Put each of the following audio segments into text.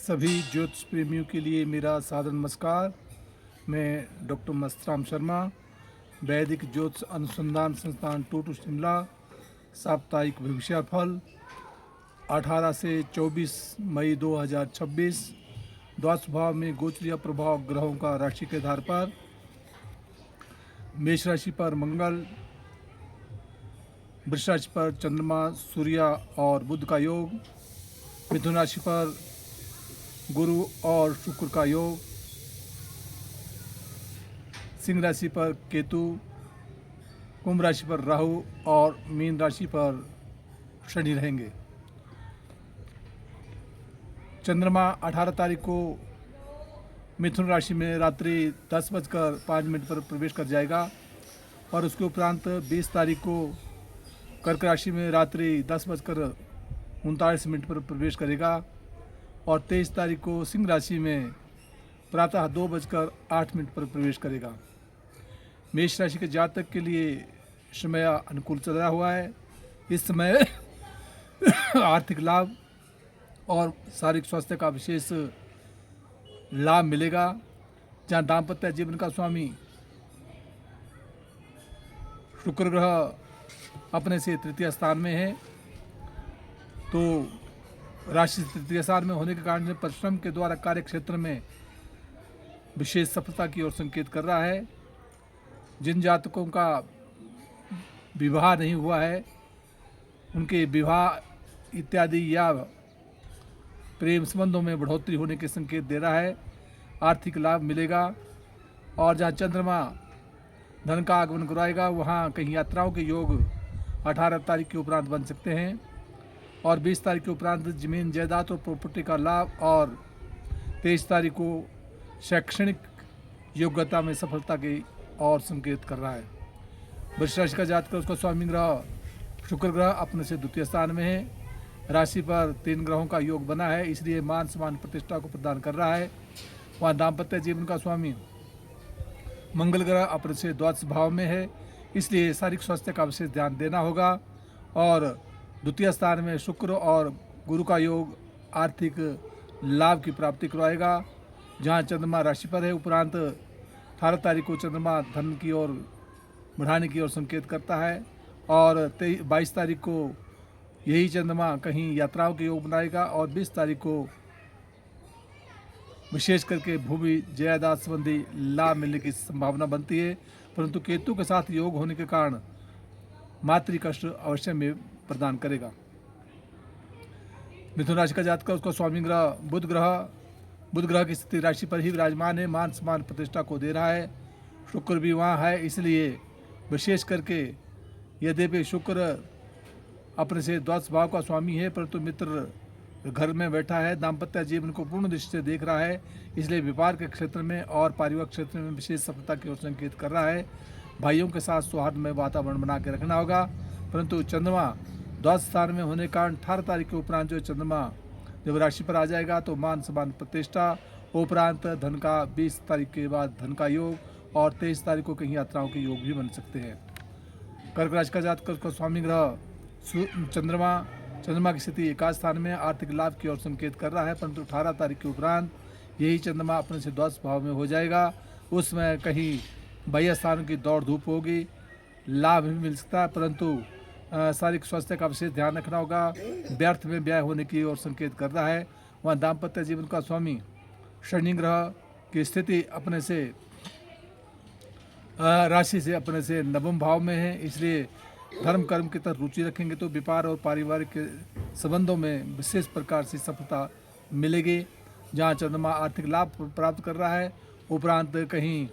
सभी ज्योतिष प्रेमियों के लिए मेरा सादर नमस्कार। मैं डॉक्टर मस्तराम शर्मा, वैदिक ज्योतिष अनुसंधान संस्थान टूटू शिमला। साप्ताहिक भविष्यफल 18 से 24 मई 2026। द्वादश भाव में गोचरीय प्रभाव ग्रहों का राशि के आधार पर। मेष राशि पर मंगल, वृष राशि पर चंद्रमा, सूर्य और बुध का योग। मिथुन राशि पर गुरु और शुक्र का योग। सिंह राशि पर केतु, कुंभ राशि पर राहु और मीन राशि पर शनि रहेंगे। चंद्रमा 18 तारीख को मिथुन राशि में रात्रि 10:05 पर प्रवेश कर जाएगा और उसके उपरांत 20 तारीख को कर्क राशि में रात्रि 10:39 पर प्रवेश करेगा और 23 तारीख को सिंह राशि में प्रातः 2:08 पर प्रवेश करेगा। मेष राशि के जातक के लिए समय अनुकूल चल रहा हुआ है। इस समय आर्थिक लाभ और शारीरिक स्वास्थ्य का विशेष लाभ मिलेगा। जहाँ दाम्पत्य जीवन का स्वामी शुक्र ग्रह अपने से तृतीय स्थान में है, तो राशि तृतीय स्थान में होने के कारण परिश्रम के द्वारा कार्य क्षेत्र में विशेष सफलता की ओर संकेत कर रहा है। जिन जातकों का विवाह नहीं हुआ है उनके विवाह इत्यादि या प्रेम संबंधों में बढ़ोतरी होने के संकेत दे रहा है। आर्थिक लाभ मिलेगा और जहाँ चंद्रमा धन का आगमन कराएगा वहाँ कहीं यात्राओं के योग 18 तारीख के उपरांत बन सकते हैं और 20 तारीख के उपरांत जमीन जायदाद और प्रॉपर्टी का लाभ और 23 तारीख को शैक्षणिक योग्यता में सफलता की और संकेत कर रहा है। वृष राशि का जातक उसका स्वामी ग्रह शुक्र ग्रह अपने से द्वितीय स्थान में है। राशि पर 3 ग्रहों का योग बना है, इसलिए मान सम्मान प्रतिष्ठा को प्रदान कर रहा है। वहाँ दाम्पत्य जीवन का स्वामी मंगल ग्रह अपने से द्वादश भाव में है, इसलिए शारीरिक स्वास्थ्य का विशेष ध्यान देना होगा और द्वितीय स्थान में शुक्र और गुरु का योग आर्थिक लाभ की प्राप्ति करवाएगा। जहाँ चंद्रमा राशि पर है, उपरांत 18 तारीख को चंद्रमा धन की ओर बढ़ाने की ओर संकेत करता है और 22 तारीख को यही चंद्रमा कहीं यात्राओं के योग बनाएगा और 20 तारीख को विशेष करके भूमि जायदाद संबंधी लाभ मिलने की संभावना बनती है, परंतु केतु के साथ योग होने के कारण मातृ कष्ट अवश्य में प्रदान करेगा। मिथुन राशि का जातक उसका स्वामी ग्रह बुध ग्रह की स्थिति राशि पर ही विराजमान है, मान सम्मान प्रतिष्ठा को दे रहा है। शुक्र भी वहाँ है, इसलिए विशेष करके यद्यपि शुक्र अपने से द्वादश भाव का स्वामी है परंतु मित्र घर में बैठा है, दाम्पत्य जीवन को पूर्ण दृष्टि से देख रहा है, इसलिए व्यापार के क्षेत्र में और पारिवारिक क्षेत्र में विशेष सफलता की ओर संकेत कर रहा है। भाइयों के साथ सौहार्दमय वातावरण बना के रखना होगा, परंतु चंद्रमा द्वादश स्थान में होने के कारण 18 तारीख के उपरांत जो चंद्रमा जब राशि पर आ जाएगा तो मान सम्मान प्रतिष्ठा, उपरांत धन का 20 तारीख के बाद धन का योग और 23 तारीख को कहीं यात्राओं के योग भी बन सकते हैं। कर्क राशि का जातक का स्वामी ग्रह चंद्रमा की स्थिति एकादश स्थान में आर्थिक लाभ की ओर संकेत कर रहा है, परंतु 18 तारीख के उपरांत यही चंद्रमा अपने से द्वादश भाव में हो जाएगा। उसमें कहीं बाह्य स्थानों की दौड़ धूप होगी, लाभ भी मिल सकता है, परंतु शारीरिक स्वास्थ्य का विशेष ध्यान रखना होगा। व्यर्थ में व्यय होने की ओर संकेत कर रहा है। वहाँ दाम्पत्य जीवन का स्वामी शनि ग्रह की स्थिति अपने से राशि से अपने से नवम भाव में है, इसलिए धर्म कर्म की तरफ रुचि रखेंगे तो व्यापार और पारिवारिक संबंधों में विशेष प्रकार से सफलता मिलेगी। जहाँ चंद्रमा आर्थिक लाभ प्राप्त कर रहा है, उपरांत कहीं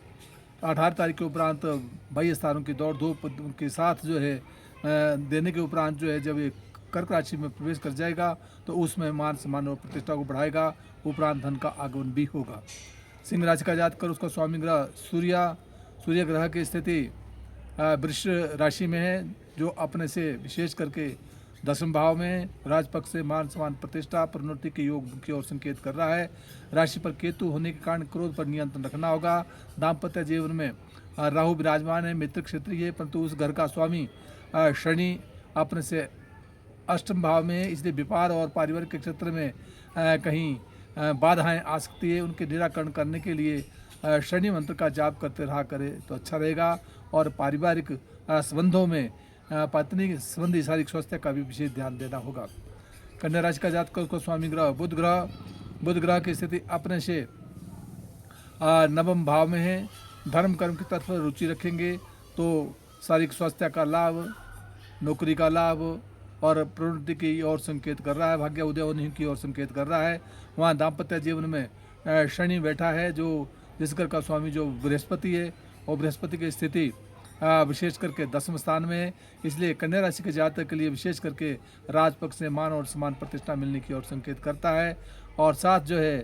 18 तारीख के उपरांत बाह्य स्थानों की दौड़ धूप के साथ जो है देने के उपरांत जो है जब ये कर्क राशि में प्रवेश कर जाएगा तो उसमें मान सम्मान और प्रतिष्ठा को बढ़ाएगा, उपरांत धन का आगमन भी होगा। सिंह राशि का जातक उसका स्वामी ग्रह सूर्य ग्रह की स्थिति वृष राशि में है, जो अपने से विशेष करके 10वें भाव में राजपक्ष से मान सम्मान प्रतिष्ठा प्रोन्नति के योग की ओर संकेत कर रहा है। राशि पर केतु होने के कारण क्रोध पर नियंत्रण रखना होगा। दाम्पत्य जीवन में राहु विराजमान है, मित्र क्षेत्रीय है, परंतु उस घर का स्वामी शनि अपने से अष्टम भाव में है, इसलिए व्यापार और पारिवारिक के क्षेत्र में कहीं बाधाएं आ सकती है, उनके निराकरण करने के लिए शनि मंत्र का जाप करते रहा करे तो अच्छा रहेगा। और पारिवारिक संबंधों में पत्नी संबंधी शारीरिक स्वास्थ्य का भी विशेष ध्यान देना होगा। कन्या राशि का जातक उसको स्वामी ग्रह बुध ग्रह की स्थिति अपने से नवम भाव में है। धर्म कर्म की तरफ रुचि रखेंगे तो शारीरिक स्वास्थ्य का लाभ, नौकरी का लाभ और प्रवृत्ति की ओर संकेत कर रहा है, भाग्य उदय होने की ओर संकेत कर रहा है। वहाँ दाम्पत्य जीवन में शनि बैठा है, जो जिस घर का स्वामी जो बृहस्पति है, और बृहस्पति की स्थिति विशेष करके 10वें स्थान में है। इसलिए कन्या राशि के जातक के लिए विशेष करके राजपक्ष से मान और समान प्रतिष्ठा मिलने की ओर संकेत करता है। और साथ जो है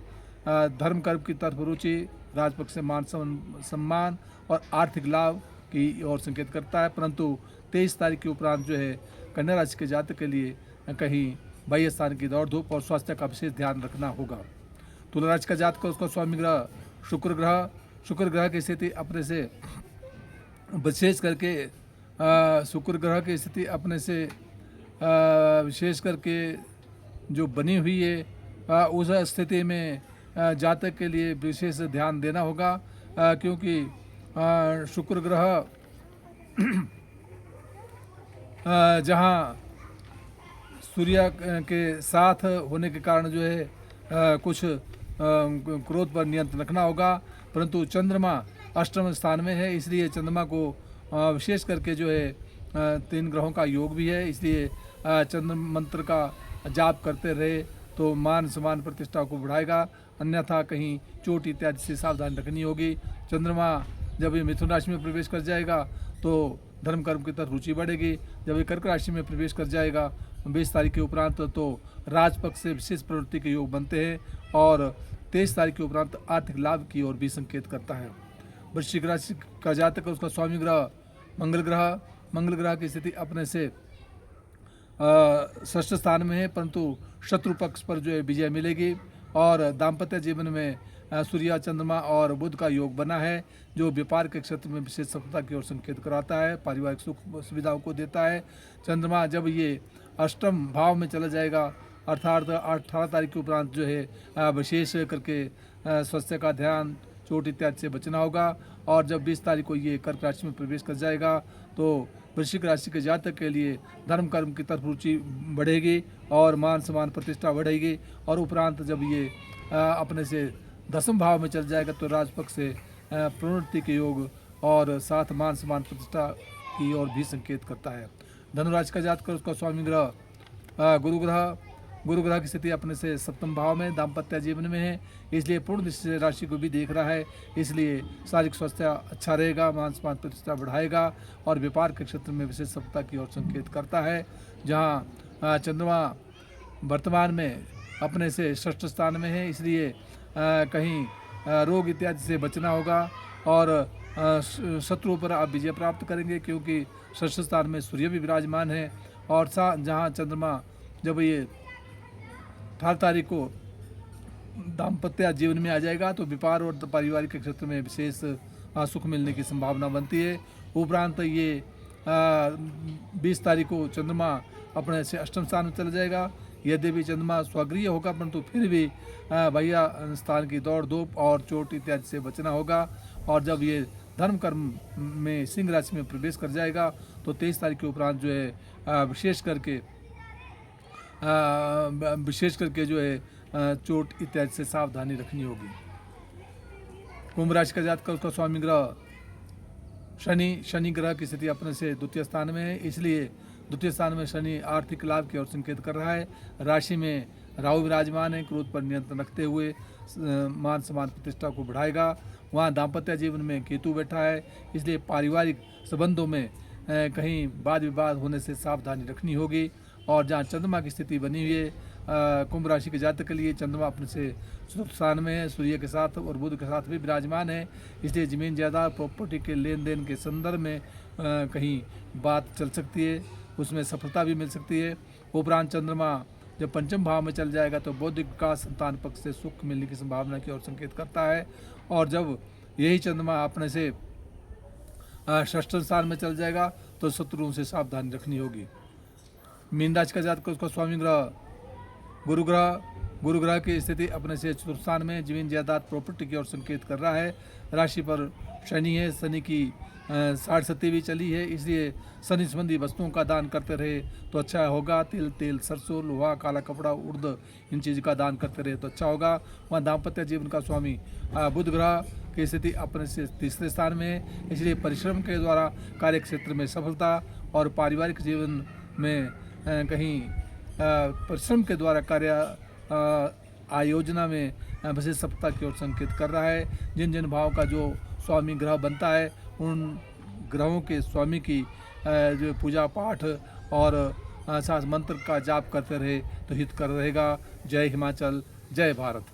धर्म कर्म की तरफ रुचि, राजपक्ष से मान सम्मान और आर्थिक लाभ की ओर संकेत करता है। परंतु 23 तारीख के उपरांत जो है कन्या राशि के जातक के लिए कहीं बाह्य स्थान की दौड़ धूप और स्वास्थ्य का विशेष ध्यान रखना होगा। तुला राशि का जातक उसका स्वामी ग्रह शुक्र ग्रह की स्थिति अपने से विशेष करके शुक्र ग्रह की स्थिति अपने से विशेष करके जो बनी हुई है उस स्थिति में जातक के लिए विशेष ध्यान देना होगा, क्योंकि शुक्र ग्रह जहाँ सूर्य के साथ होने के कारण जो है कुछ क्रोध पर नियंत्रण रखना होगा। परंतु चंद्रमा अष्टम स्थान में है, इसलिए चंद्रमा को विशेष करके जो है 3 ग्रहों का योग भी है। इसलिए चंद्र मंत्र का जाप करते रहे तो मान सम्मान प्रतिष्ठा को बढ़ाएगा, अन्यथा कहीं चोट इत्यादि से सावधानी रखनी होगी। चंद्रमा जब ये मिथुन राशि में प्रवेश कर जाएगा तो धर्म कर्म की तरफ रुचि बढ़ेगी। जब ये कर्क राशि में प्रवेश कर जाएगा 20 तारीख के उपरांत तो राजपक्ष से विशेष प्रवृत्ति के योग बनते हैं और 23 तारीख के उपरांत आर्थिक लाभ की ओर भी संकेत करता है। वृश्चिक राशि का जातक उसका स्वामी ग्रह मंगल ग्रह की स्थिति अपने से षष्ठ स्थान में है, परंतु शत्रु पक्ष पर जो है विजय मिलेगी। और दाम्पत्य जीवन में सूर्य चंद्रमा और बुध का योग बना है, जो व्यापार के क्षेत्र में विशेष सफलता की ओर संकेत कराता है, पारिवारिक सुख सुविधाओं को देता है। चंद्रमा जब ये अष्टम भाव में चला जाएगा अर्थात 18 तारीख के उपरांत जो है विशेष करके स्वास्थ्य का ध्यान, चोट इत्यादि से बचना होगा। और जब 20 तारीख को ये कर्क राशि में प्रवेश कर जाएगा तो वृश्चिक राशि के जातक के लिए धर्म कर्म की तरफ रुचि बढ़ेगी और मान सम्मान प्रतिष्ठा बढ़ेगी। और उपरांत जब ये अपने से 10वें भाव में चल जाएगा तो राजपक्ष से प्रोन्नति के योग और साथ मान सम्मान प्रतिष्ठा की ओर भी संकेत करता है। धनुराशि का जातक उसका स्वामी ग्रह गुरु ग्रह की स्थिति अपने से 7वें भाव में दाम्पत्य जीवन में है, इसलिए पूर्ण दृष्टि से राशि को भी देख रहा है। इसलिए शारीरिक स्वास्थ्य अच्छा रहेगा, मान सम्मान प्रतिष्ठा बढ़ाएगा और व्यापार के क्षेत्र में विशेष सफलता की ओर संकेत करता है। जहाँ चंद्रमा वर्तमान में अपने से षष्ठ स्थान में है, इसलिए कहीं रोग इत्यादि से बचना होगा और शत्रुओं पर आप विजय प्राप्त करेंगे, क्योंकि षष्ठ स्थान में सूर्य भी विराजमान है। और जहाँ चंद्रमा जब ये 18 तारीख को दाम्पत्य जीवन में आ जाएगा तो व्यापार और पारिवारिक के क्षेत्र में विशेष सुख मिलने की संभावना बनती है। उपरांत ये 20 तारीख को चंद्रमा अपने से अष्टम स्थान में चला जाएगा। यद्यपि चंद्रमा स्वगृह होगा, परंतु फिर भी बाह्य स्थान की दौड़ धूप और चोट इत्यादि से बचना होगा। और जब ये धर्म कर्म में सिंह राशि में प्रवेश कर जाएगा तो 23 तारीख के उपरांत जो है विशेष करके जो है चोट इत्यादि से सावधानी रखनी होगी। कुंभ राशि का जातक उसका स्वामी ग्रह शनि ग्रह की स्थिति अपने से द्वितीय स्थान में है, इसलिए द्वितीय स्थान में शनि आर्थिक लाभ की ओर संकेत कर रहा है। राशि में राहु विराजमान है, क्रोध पर नियंत्रण रखते हुए मान सम्मान प्रतिष्ठा को बढ़ाएगा। वहाँ दाम्पत्य जीवन में केतु बैठा है, इसलिए पारिवारिक संबंधों में कहीं वाद विवाद होने से सावधानी रखनी होगी। और जहाँ चंद्रमा की स्थिति बनी हुई है कुंभ राशि के जातक के लिए, चंद्रमा अपने से चतुर्थ स्थान में है, सूर्य के साथ और बुध के साथ भी विराजमान है, इसलिए जमीन जायदाद प्रॉपर्टी के लेन देन के संदर्भ में कहीं बात चल सकती है, उसमें सफलता भी मिल सकती है। उपरांत चंद्रमा जब पंचम भाव में चल जाएगा तो बौद्धिक विकास, संतान पक्ष से सुख मिलने की संभावना की ओर संकेत करता है। और जब यही चंद्रमा अपने से षष्ठ स्थान में चल जाएगा तो शत्रुओं से सावधानी रखनी होगी। मीन राशि का जातक उसका स्वामी ग्रह गुरु ग्रह की स्थिति अपने से चतुर्थ स्थान में जमीन जायदाद प्रॉपर्टी की ओर संकेत कर रहा है। राशि पर शनि है, शनि की 60-70वीं चली है, इसलिए शनि संबंधी वस्तुओं का दान करते रहे तो अच्छा होगा। तेल, सरसों, लोहा, काला कपड़ा, उर्द, इन चीज़ का दान करते रहे तो अच्छा होगा। वहाँ दाम्पत्य जीवन का स्वामी बुध ग्रह की स्थिति अपने से तीसरे स्थान में है, इसलिए परिश्रम के द्वारा कार्य क्षेत्र में सफलता और पारिवारिक जीवन में कहीं परिश्रम के द्वारा कार्य आयोजना में विशेष सफलता की ओर संकेत कर रहा है। जिन जिन भाव का जो स्वामी ग्रह बनता है उन ग्रहों के स्वामी की जो पूजा पाठ और साथ मंत्र का जाप करते रहे तो हितकर रहेगा। जय हिमाचल, जय भारत।